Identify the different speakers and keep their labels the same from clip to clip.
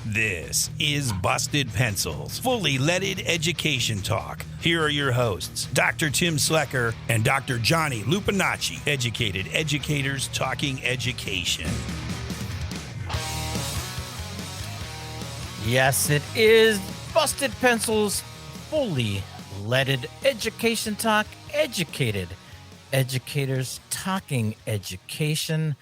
Speaker 1: This is Busted Pencils, fully leaded education talk. Here are your hosts, Dr. Tim Slecker and Dr. Johnny Lupinacci, educated educators talking education.
Speaker 2: Yes, it is Busted Pencils, fully leaded education talk, educated educators talking education.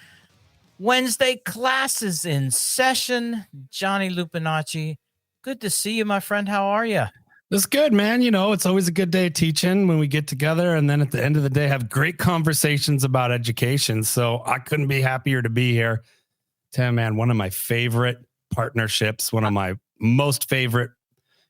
Speaker 2: Wednesday classes in session. Johnny Lupinacci, good to see you, my friend. How are you?
Speaker 3: That's good, man. You know, it's always a good day teaching when we get together and then at the end of the day have great conversations about education. So I couldn't be happier to be here. Tim, man, one of my favorite partnerships, one of my most favorite,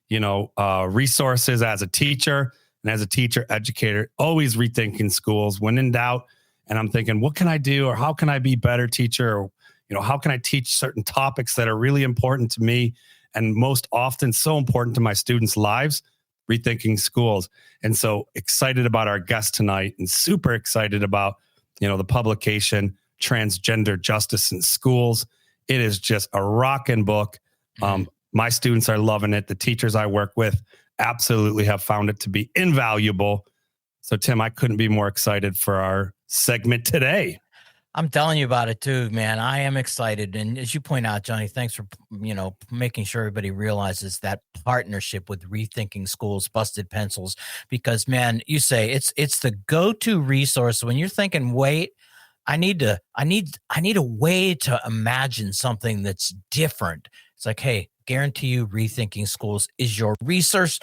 Speaker 3: resources as a teacher and as a teacher educator, always rethinking schools when in doubt. And I'm thinking, what can I do, or how can I be a better teacher? Or, how can I teach certain topics that are really important to me and most often so important to my students' lives? Rethinking schools. And so excited about our guest tonight and super excited about, the publication, Transgender Justice in Schools. It is just a rockin' book. My students are loving it. The teachers I work with absolutely have found it to be invaluable. So, Tim, I couldn't be more excited for our segment today.
Speaker 2: I'm telling you about it too, man. I am excited. And as you point out, Johnny, thanks for, making sure everybody realizes that partnership with Rethinking Schools, Busted Pencils, because, man, you say it's the go-to resource when you're thinking, wait, I need a way to imagine something that's different. It's like, hey, guarantee you Rethinking Schools is your resource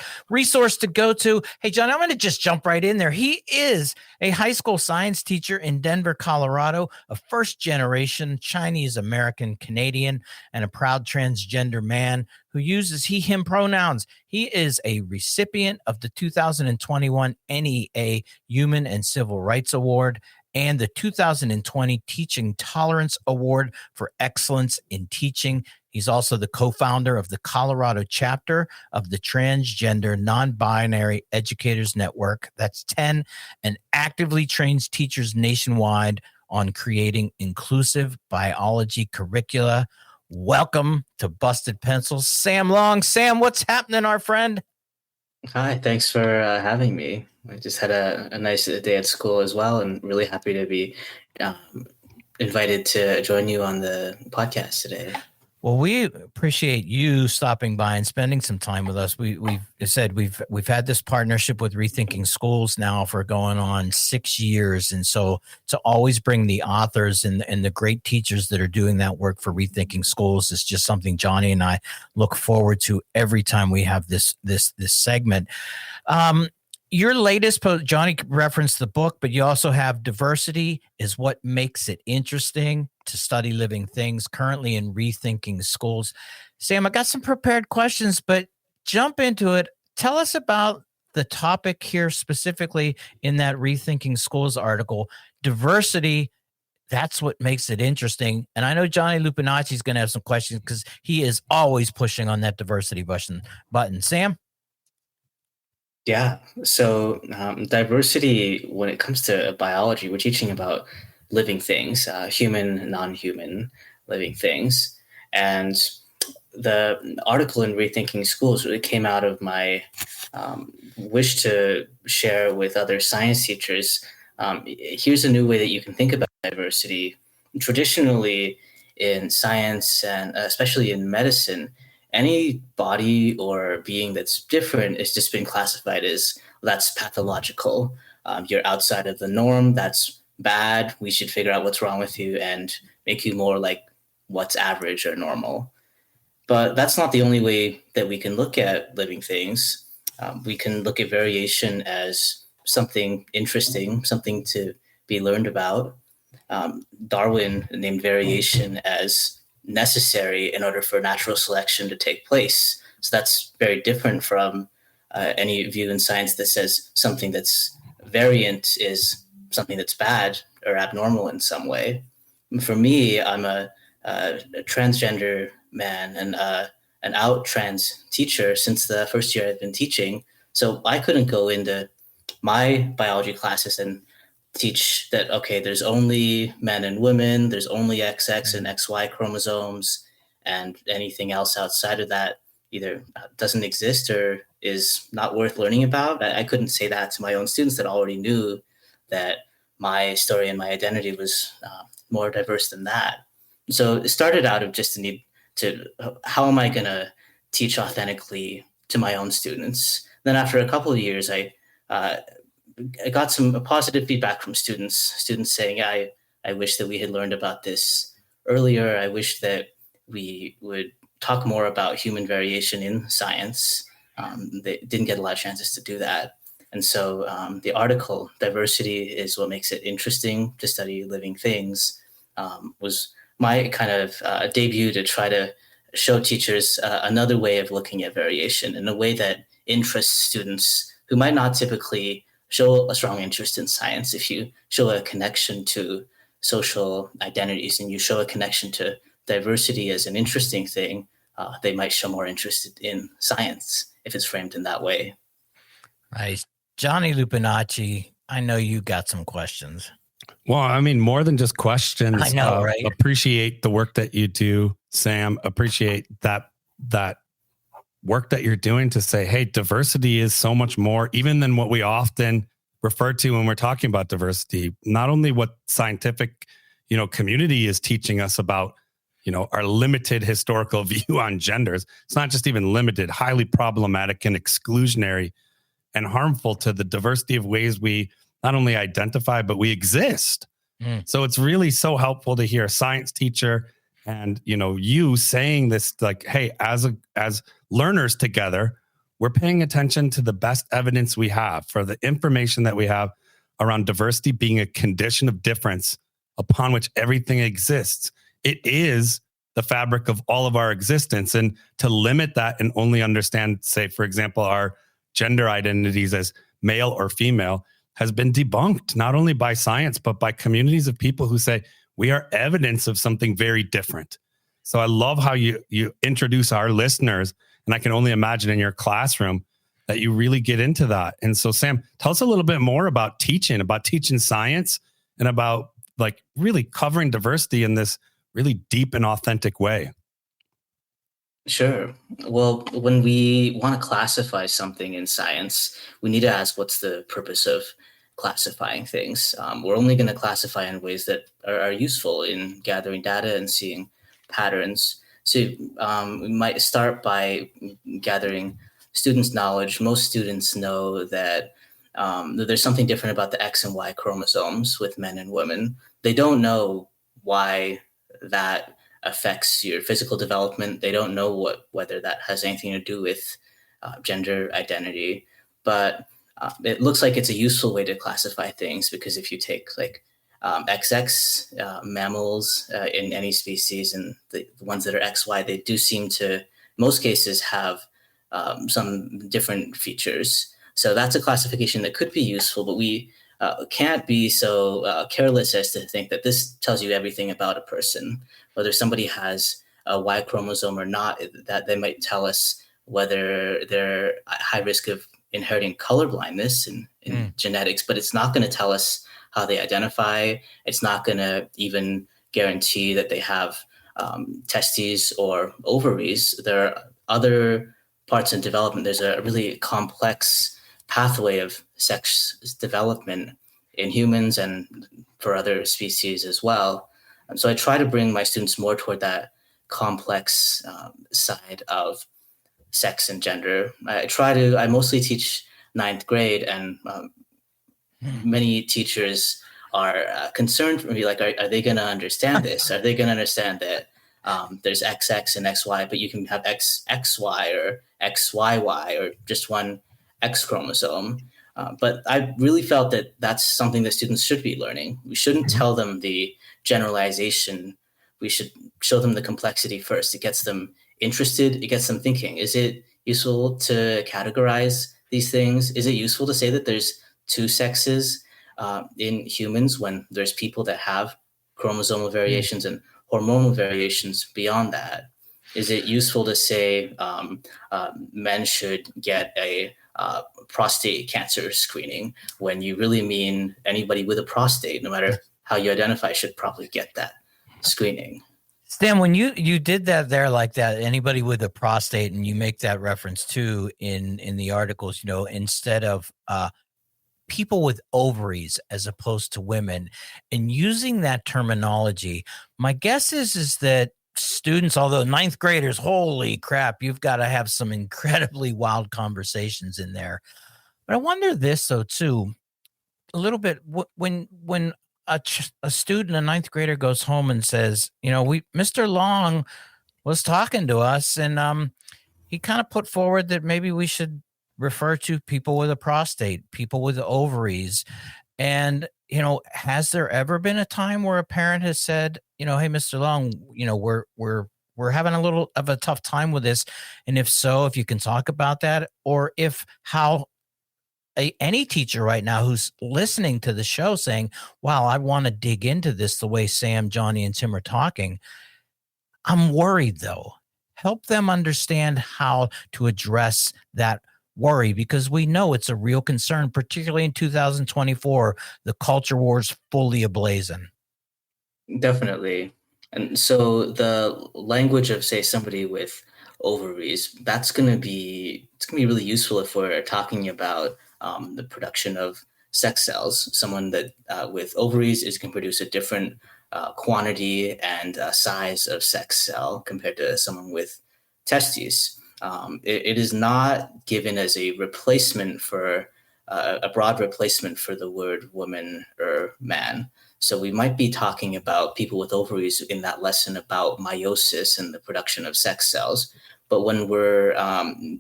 Speaker 2: to go to. Hey, John, I'm going to just jump right in there. He is a high school science teacher in Denver, Colorado, a first-generation Chinese-American Canadian, and a proud transgender man who uses he, him pronouns. He is a recipient of the 2021 NEA Human and Civil Rights Award and the 2020 Teaching Tolerance Award for Excellence in Teaching. He's also the co-founder of the Colorado chapter of the Transgender Non-Binary Educators Network, that's 10, and actively trains teachers nationwide on creating inclusive biology curricula. Welcome to Busted Pencils, Sam Long. Sam, what's happening, our friend?
Speaker 4: Hi, thanks for having me. I just had a nice day at school as well, and really happy to be invited to join you on the podcast today.
Speaker 2: Well, we appreciate you stopping by and spending some time with us. We've had this partnership with Rethinking Schools now for going on 6 years, and so to always bring the authors and the great teachers that are doing that work for Rethinking Schools is just something Johnny and I look forward to every time we have this segment. Your latest post, Johnny referenced the book, but you also have Diversity is What Makes It Interesting to Study Living Things, currently in Rethinking Schools. Sam, I got some prepared questions, but jump into it. Tell us about the topic here specifically in that Rethinking Schools article. Diversity, that's what makes it interesting. And I know Johnny Lupinacci is going to have some questions because he is always pushing on that diversity button. Sam?
Speaker 4: Yeah, so diversity, when it comes to biology, we're teaching about living things, human, non-human living things. And the article in Rethinking Schools really came out of my wish to share with other science teachers. Here's a new way that you can think about diversity. Traditionally, in science and especially in medicine, any body or being that's different has just been classified as that's pathological. You're outside of the norm. That's bad. We should figure out what's wrong with you and make you more like what's average or normal. But that's not the only way that we can look at living things. We can look at variation as something interesting, something to be learned about. Darwin named variation as necessary in order for natural selection to take place. So that's very different from any view in science that says something that's variant is something that's bad or abnormal in some way. For me, I'm a transgender man and an out trans teacher since the first year I've been teaching. So I couldn't go into my biology classes and teach that, okay, there's only men and women, there's only XX and XY chromosomes, and anything else outside of that either doesn't exist or is not worth learning about. I couldn't say that to my own students that already knew that my story and my identity was more diverse than that. So it started out of just a need to, how am I going to teach authentically to my own students? Then after a couple of years, I got some positive feedback from students saying, I wish that we had learned about this earlier. I wish that we would talk more about human variation in science. They didn't get a lot of chances to do that. And so the article, Diversity is What Makes It Interesting to Study Living Things, was my kind of debut to try to show teachers another way of looking at variation in a way that interests students who might not typically show a strong interest in science. If you show a connection to social identities and you show a connection to diversity as an interesting thing, they might show more interest in science if it's framed in that way.
Speaker 2: Nice. Johnny Lupinacci, I know you got some questions.
Speaker 3: Well, I mean, more than just questions.
Speaker 2: I know, right?
Speaker 3: Appreciate the work that you do, Sam. Appreciate that work that you're doing to say, hey, diversity is so much more, even than what we often refer to when we're talking about diversity. Not only what scientific, community is teaching us about, our limited historical view on genders. It's not just even limited, highly problematic and exclusionary and harmful to the diversity of ways we not only identify, but we exist. So it's really so helpful to hear a science teacher and, you saying this, like, hey, as learners together, we're paying attention to the best evidence we have for the information that we have around diversity being a condition of difference upon which everything exists. It is the fabric of all of our existence. And to limit that and only understand, say, for example, our gender identities as male or female has been debunked, not only by science, but by communities of people who say we are evidence of something very different. So I love how you introduce our listeners, and I can only imagine in your classroom that you really get into that. And so, Sam, tell us a little bit more about teaching science and about like really covering diversity in this really deep and authentic way.
Speaker 4: Sure. Well, when we want to classify something in science, we need to ask what's the purpose of classifying things. We're only going to classify in ways that are useful in gathering data and seeing patterns. So we might start by gathering students' knowledge. Most students know that there's something different about the X and Y chromosomes with men and women. They don't know why that affects your physical development. They don't know whether that has anything to do with gender identity, but it looks like it's a useful way to classify things, because if you take like XX mammals in any species and the ones that are XY, they do seem to, most cases, have some different features. So that's a classification that could be useful, but we can't be so careless as to think that this tells you everything about a person, whether somebody has a Y chromosome or not, that they might tell us whether they're at high risk of inheriting color blindness in genetics, but it's not going to tell us how they identify. It's not going to even guarantee that they have testes or ovaries. There are other parts in development. There's a really complex pathway of sex development in humans and for other species as well. And so I try to bring my students more toward that complex side of sex and gender. I mostly teach 9th grade, and many teachers are concerned for me, like, are they going to understand this? Are they going to understand that there's XX and XY, but you can have XXY or XYY or just one X chromosome? But I really felt that that's something that students should be learning. We shouldn't tell them the generalization. We should show them the complexity first. It gets them interested. It gets them thinking. Is it useful to categorize these things? Is it useful to say that there's two sexes in humans when there's people that have chromosomal variations and hormonal variations beyond that? Is it useful to say men should get a prostate cancer screening when you really mean anybody with a prostate, no matter how you identify, should probably get that screening?
Speaker 2: Stan, when you did that there like that, anybody with a prostate, and you make that reference too in the articles, instead of people with ovaries as opposed to women, and using that terminology, my guess is that students, although ninth graders, holy crap, you've got to have some incredibly wild conversations in there. But I wonder this though too, a little bit when a student, a ninth grader, goes home and says, Mr. Long was talking to us, and he kind of put forward that maybe we should refer to people with a prostate, people with ovaries. And, has there ever been a time where a parent has said, hey, Mr. Long, we're having a little of a tough time with this. And if so, if you can talk about that, or if how any teacher right now who's listening to the show saying, wow, I want to dig into this the way Sam, Johnny, and Tim are talking. I'm worried though. Help them understand how to address that worry, because we know it's a real concern, particularly in 2024, the culture war's fully ablazing.
Speaker 4: Definitely. And so the language of, say, somebody with ovaries, it's going to be really useful if we're talking about the production of sex cells. Someone that with ovaries can produce a different quantity and size of sex cell compared to someone with testes. It is not given as a replacement for a broad replacement for the word woman or man. So we might be talking about people with ovaries in that lesson about meiosis and the production of sex cells. But when we're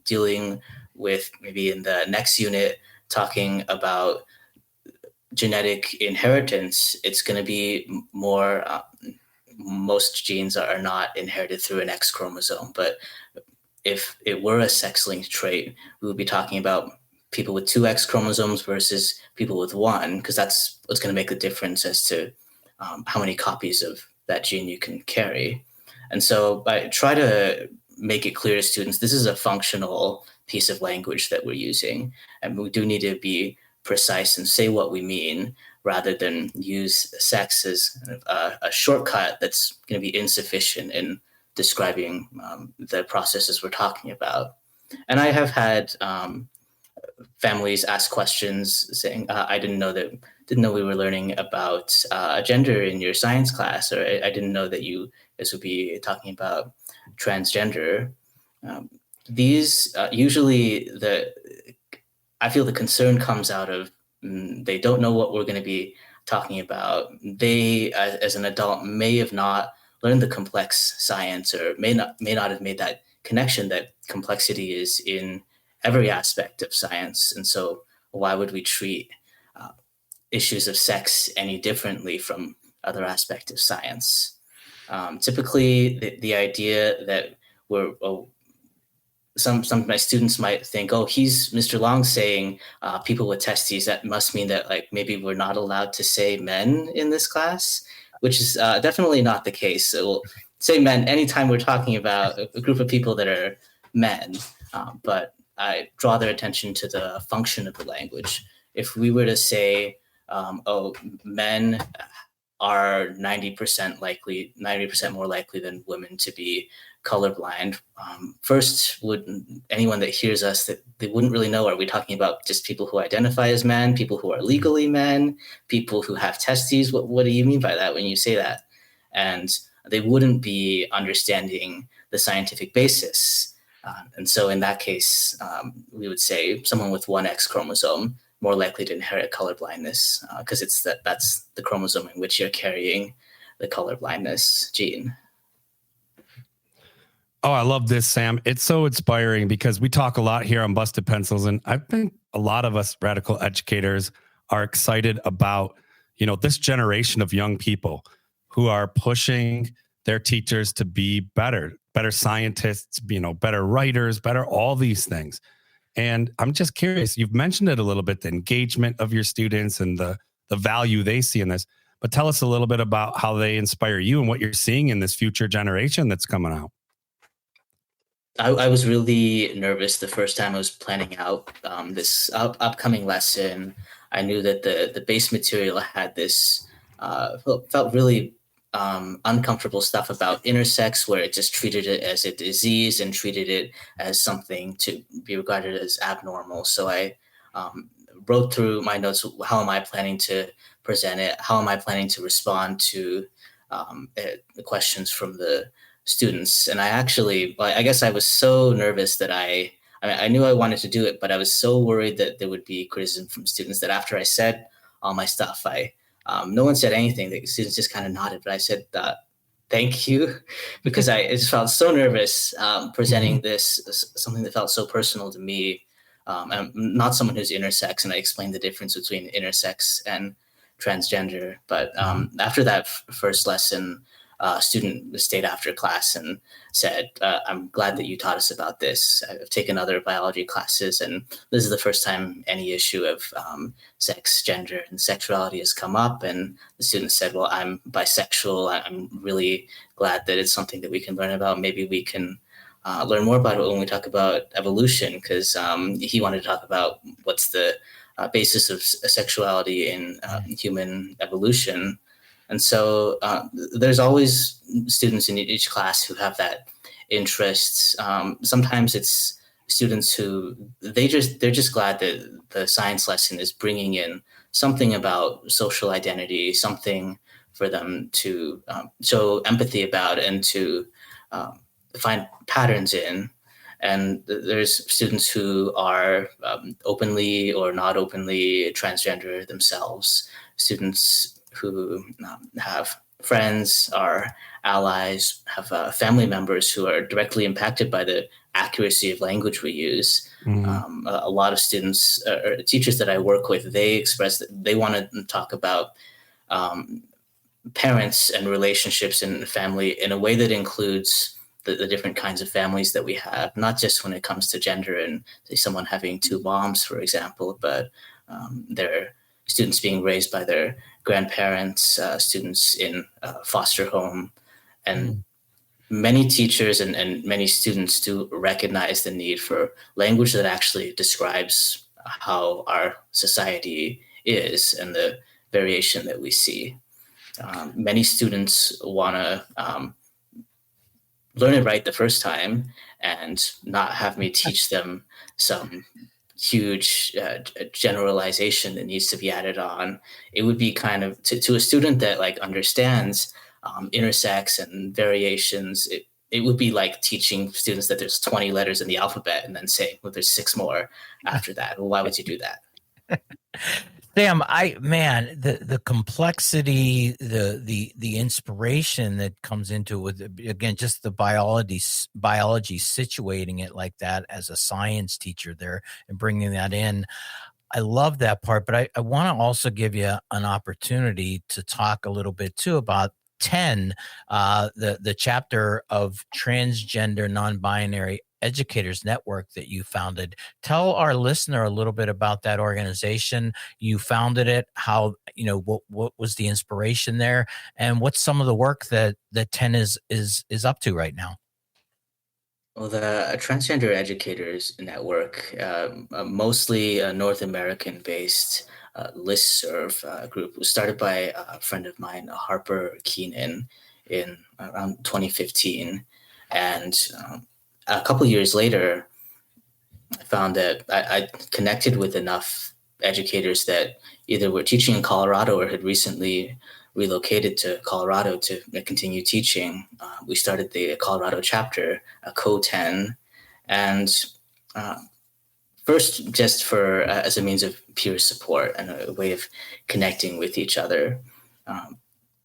Speaker 4: dealing with, maybe in the next unit, talking about genetic inheritance, it's going to be more, most genes are not inherited through an X chromosome. But if it were a sex-linked trait, we would be talking about people with two X chromosomes versus people with one, because that's what's going to make the difference as to how many copies of that gene you can carry. And so I try to make it clear to students, this is a functional piece of language that we're using, and we do need to be precise and say what we mean, rather than use sex as a shortcut that's going to be insufficient in describing the processes we're talking about. And I have had families ask questions saying, I didn't know we were learning about gender in your science class, or I didn't know that you guys would be talking about transgender. These usually I feel the concern comes out of they don't know what we're going to be talking about. They, as an adult, may have not learned the complex science, or may not have made that connection that complexity is in every aspect of science. And so why would we treat issues of sex any differently from other aspects of science? Typically, the idea that some of my students might think, oh, he's Mr. Long saying people with testes, that must mean that like maybe we're not allowed to say men in this class, which is definitely not the case. So we'll say men anytime we're talking about a group of people that are men, but I draw their attention to the function of the language. If we were to say, men are 90% more likely than women to be colorblind, first, would anyone that hears us, that they wouldn't really know, are we talking about just people who identify as men, people who are legally men, people who have testes? What do you mean by that when you say that? And they wouldn't be understanding the scientific basis. And so in that case, we would say someone with one X chromosome more likely to inherit colorblindness, because that's the chromosome in which you're carrying the colorblindness gene.
Speaker 3: Oh, I love this, Sam. It's so inspiring because we talk a lot here on Busted Pencils, and I think a lot of us radical educators are excited about, this generation of young people who are pushing their teachers to be better scientists, better writers, better all these things. And I'm just curious, you've mentioned it a little bit, the engagement of your students and the value they see in this, but tell us a little bit about how they inspire you and what you're seeing in this future generation that's coming out.
Speaker 4: I was really nervous the first time I was planning out this upcoming lesson. I knew that the base material had this, felt really uncomfortable stuff about intersex, where it just treated it as a disease and treated it as something to be regarded as abnormal. So I wrote through my notes, how am I planning to present it? How am I planning to respond to the questions from the students? And I guess I was so nervous that I knew I wanted to do it, but I was so worried that there would be criticism from students that after I said all my stuff, no one said anything. The students just kind of nodded, but I said, thank you, because I just felt so nervous presenting this, something that felt so personal to me. I'm not someone who's intersex, and I explained the difference between intersex and transgender. But after that first lesson, a student stayed after class and said, I'm glad that you taught us about this. I've taken other biology classes, and this is the first time any issue of sex, gender, and sexuality has come up. And the student said, well, I'm bisexual. I'm really glad that it's something that we can learn about. Maybe we can learn more about it when we talk about evolution, because he wanted to talk about what's the basis of sexuality in human evolution. And so there's always students in each class who have that interest. Sometimes it's students who they're just glad that the science lesson is bringing in something about social identity, something for them to show empathy about and to find patterns in. And there's students who are openly or not openly transgender themselves, students who have friends, are allies, have family members who are directly impacted by the accuracy of language we use. A lot of students or teachers that I work with, they express that they want to talk about parents and relationships and family in a way that includes the different kinds of families that we have, not just when it comes to gender and say someone having two moms, for example, but their students being raised by their grandparents, students in foster home. And many teachers and many students do recognize the need for language that actually describes how our society is and the variation that we see. Many students want to learn it right the first time and not have me teach them some huge generalization that needs to be added on. It would be kind of to a student that like understands intersex and variations. It would be like teaching students that there's 20 letters in the alphabet and then saying, well, there's 6 more after that. Well, why would you do that?
Speaker 2: Sam, the complexity, the inspiration that comes into it with, again, just the biology situating it like that as a science teacher there and bringing that in. I love that part, but I want to also give you an opportunity to talk a little bit too about 10, the chapter of transgender, non-binary educators network that you founded. Tell our listener a little bit about that organization. You founded it, how, what was the inspiration there, and what's some of the work that 10 is up to right now?
Speaker 4: Well, the Transgender Educators Network, mostly a North American-based listserv group, was started by a friend of mine, Harper Keenan, in around 2015. And a couple years later, I found that I connected with enough educators that either were teaching in Colorado or had recently relocated to Colorado to continue teaching. We started the Colorado chapter, Co-10, and first just for as a means of peer support and a way of connecting with each other.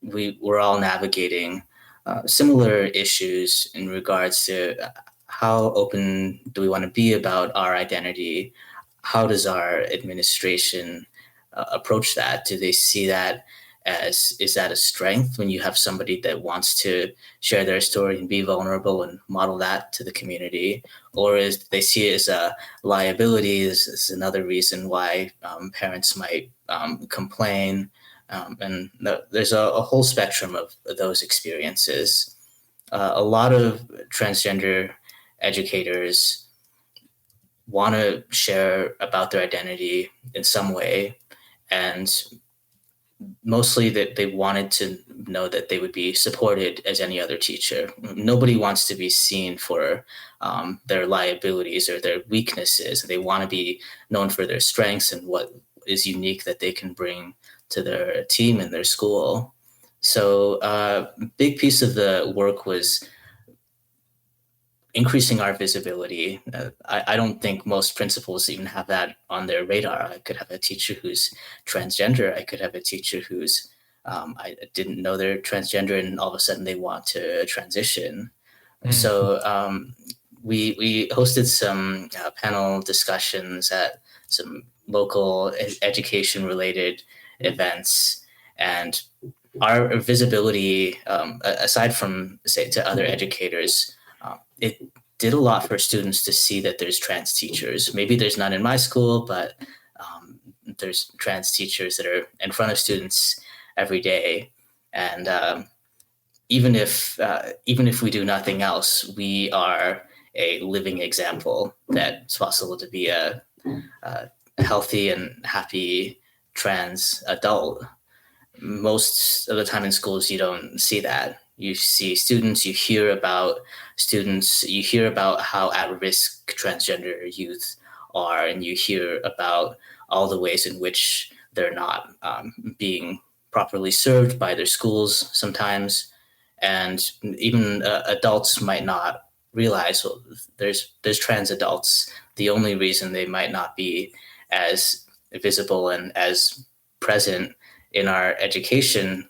Speaker 4: We were all navigating similar issues in regards to how open do we want to be about our identity? How does our administration approach that? Do they see that is that a strength when you have somebody that wants to share their story and be vulnerable and model that to the community? Or is they see it as a liability? This is another reason why parents might complain. And there's a whole spectrum of those experiences. A lot of transgender educators want to share about their identity in some way, and mostly that they wanted to know that they would be supported as any other teacher. Nobody wants to be seen for their liabilities or their weaknesses. They want to be known for their strengths and what is unique that they can bring to their team and their school. So a big piece of the work was increasing our visibility. I don't think most principals even have that on their radar. I could have a teacher who's transgender. I could have a teacher who's I didn't know they're transgender, and all of a sudden they want to transition. So we hosted some panel discussions at some local education related events, and our visibility, aside from, say, to other educators, it did a lot for students to see that there's trans teachers. Maybe there's none in my school, but there's trans teachers that are in front of students every day. And even if we do nothing else, we are a living example that it's possible to be a healthy and happy trans adult. Most of the time in schools, you don't see that. You see students, you hear about students, you hear about how at-risk transgender youth are, and you hear about all the ways in which they're not being properly served by their schools sometimes. And even adults might not realize, well, there's trans adults. The only reason they might not be as visible and as present in our education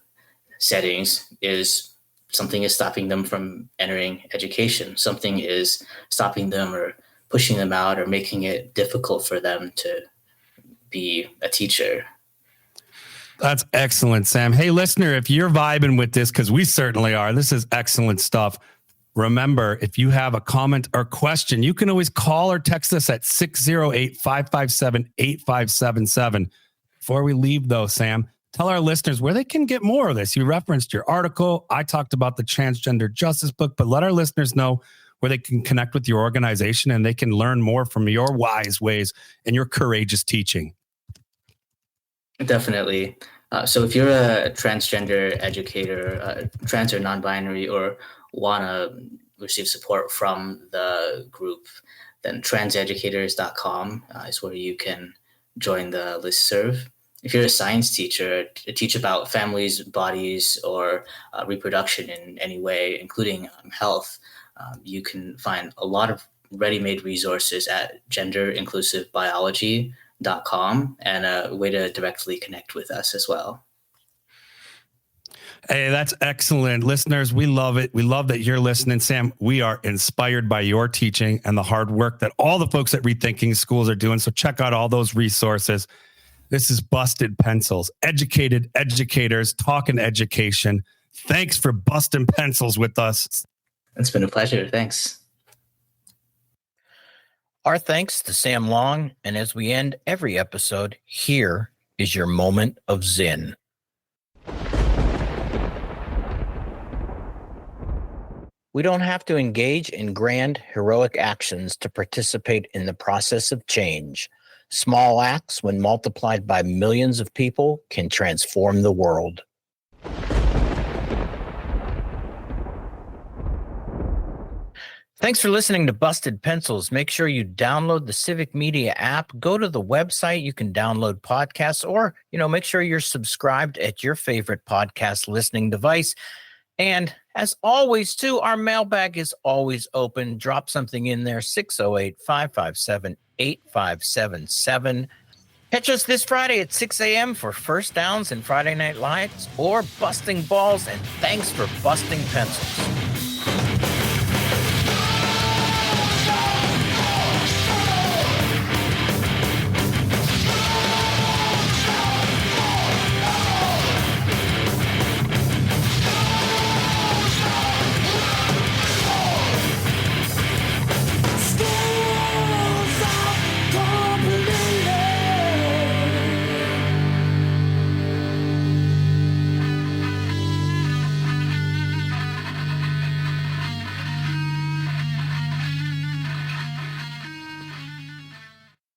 Speaker 4: settings is something is stopping them from entering education. Something is stopping them or pushing them out or making it difficult for them to be a teacher.
Speaker 3: That's excellent, Sam. Hey, listener, if you're vibing with this, because we certainly are, this is excellent stuff. Remember, if you have a comment or question, you can always call or text us at 608-557-8577. Before we leave, though, Sam, tell our listeners where they can get more of this. You referenced your article. I talked about the Transgender Justice book, but let our listeners know where they can connect with your organization and they can learn more from your wise ways and your courageous teaching.
Speaker 4: Definitely. So if you're a transgender educator, trans or non-binary, or want to receive support from the group, then transeducators.com is where you can join the listserv. If you're a science teacher, teach about families, bodies, or reproduction in any way, including health, you can find a lot of ready-made resources at genderinclusivebiology.com, and a way to directly connect with us as well.
Speaker 3: Hey, that's excellent. Listeners, we love it. We love that you're listening. Sam, we are inspired by your teaching and the hard work that all the folks at Rethinking Schools are doing. So check out all those resources. This is Busted Pencils, educated educators talking education. Thanks for busting pencils with us.
Speaker 4: It's been a pleasure. Thanks.
Speaker 2: Our thanks to Sam Long. And as we end every episode, here is your moment of Zen. We don't have to engage in grand, heroic actions to participate in the process of change. Small acts, when multiplied by millions of people, can transform the world. Thanks for listening to Busted Pencils. Make sure you download the Civic Media app. Go to the website. You can download podcasts, or, make sure you're subscribed at your favorite podcast listening device. And as always, too, our mailbag is always open. Drop something in there, 608-557-8577. Catch us this Friday at 6 a.m. for First Downs and Friday Night Lights, or Busting Balls, and thanks for busting pencils.